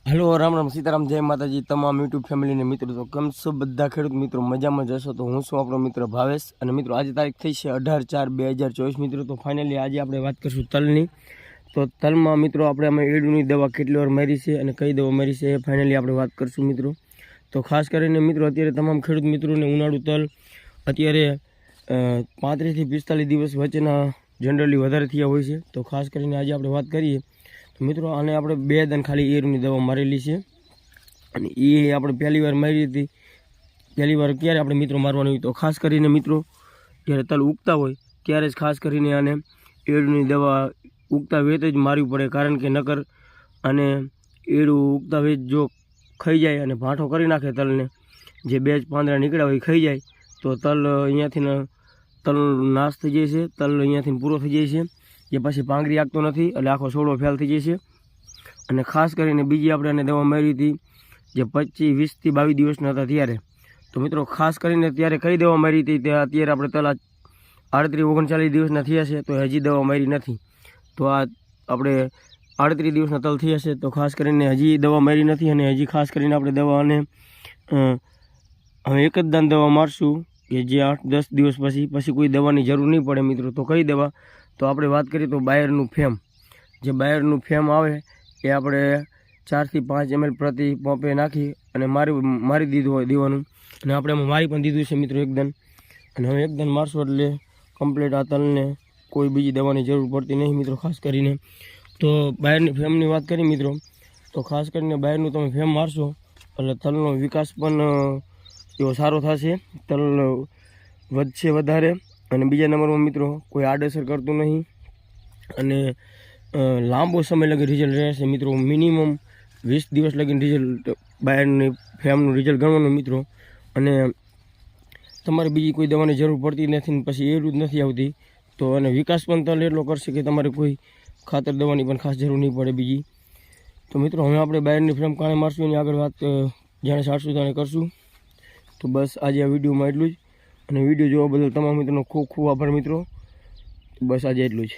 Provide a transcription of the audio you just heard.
Hello Ram Ram Sitaram जय माताजी तमाम यूट्यूब फैमिली ने मित्रों तो केम छो बधा खेडूत मित्रों मजा में जशो तो हूँ छूँ आपणो मित्र भावेश और मित्रों आज तारीख थई छे 18/4/2024 मित्रों तो फाइनली आज आपणे बात करशुं तलनी। तो तल में मित्रों आपणे अमे एडूनी दवा केटली वार मारी छे अने कई दवा मारी छे फाइनली आपणे बात करशुं मित्रों। तो खास करीने मित्रों अत्यारे तमाम खेडूत मित्रों ने उनाळु तल अत्यारे 35 થી 45 दिवस वच्चेना जनरली वधारे थया होय छे। तो खास करीने आज आपणे बात करीए तो मित्रों आने आपणे 2 दिन खाली एरूनी दवा मारेली छे अने ए आपणे पहली वार मारी हती। पहली वार क्यारे आपणे मित्रों मारवानी होय तो खास करीने मित्रों त्यारे तल उगता होय त्यारे ज खास करीने आने एरूनी दवा उगता वेत ज मारवी पड़े, कारण के नकर अने एरू उगता वेत जो खाई जाए अने भाठो करी नाखे तलने जे बेज પાંદડા નીકળ્યા હોય खाई जाए तो तल अहींयाथी तल नाश थई जाय छे। तल अहींयाथी पूरो थई जाय छे जे पाછી પાંગરી આગતો નથી એટલે આખો છોડો ફેલ થઈ જશે। અને ખાસ કરીને બીજી આપણે આને દવા મારી હતી જે 25 20 થી 22 દિવસના હતા ત્યારે। તો મિત્રો ખાસ કરીને ત્યારે કઈ દવા મારી હતી તે અત્યારે આપણે તલ 38 39 દિવસના થયા છે તો હજી દવા મારી નથી। તો આ આપણે 38 દિવસના તલ થયા છે તો ખાસ કરીને હજી દવા મારી નથી અને હજી ખાસ કરીને આપણે દવાને હવે એક જ દાન દવા મારશું કે જે 8-10 દિવસ પછી કોઈ દવાની જરૂર નહીં પડે મિત્રો। તો કઈ દવા तो आपणे बात करिए तो बायरनु फेम जे बायरनु फेम आवे ए आपणे 4 થી 5 ml प्रति पंपे नाखी अने मारी दीधुं अने आपणे मारी पण दीधुं छे मित्रों एकदम। अने हवे एकदम मारशो एटले कम्प्लीट आ तलने कोई बीजी दवानी जरूर पड़ती नहीं मित्रों। खास करीने तो बायरनी फेमनी बात करी मित्रों तो खास करीने बायरनु तमे फेम मारशो एटले तलनो विकास पण एवो सारो थशे, तल वधशे वधारे અને બીજા નંબરમાં મિત્રો કોઈ આડઅસર કરતું નહીં અને લાંબો સમય લગી રિઝલ્ટ રહેશે મિત્રો। મિનિમમ 20 દિવસ લગીને રિઝલ્ટ બાયરની ફેમનું રિઝલ્ટ ગણવાનું મિત્રો। અને તમારે બીજી કોઈ દવાની જરૂર પડતી નથી ને પછી એરું જ નથી આવતી તો અને વિકાસ પણ તલ એટલો કરશે કે તમારે કોઈ ખાતર દવાની પણ ખાસ જરૂર નહીં પડે બીજી। તો મિત્રો હવે આપણે બાયરની ફેમ કાણે મારશું એની આગળ વાત જાણે સારશું તાણે કરશું। તો બસ આજે આ વિડીયોમાં એટલું જ અને વિડીયો જોવા બદલ તમામ મિત્રોનો ખૂબ ખૂબ આભાર મિત્રો। બસ આજે એટલું જ।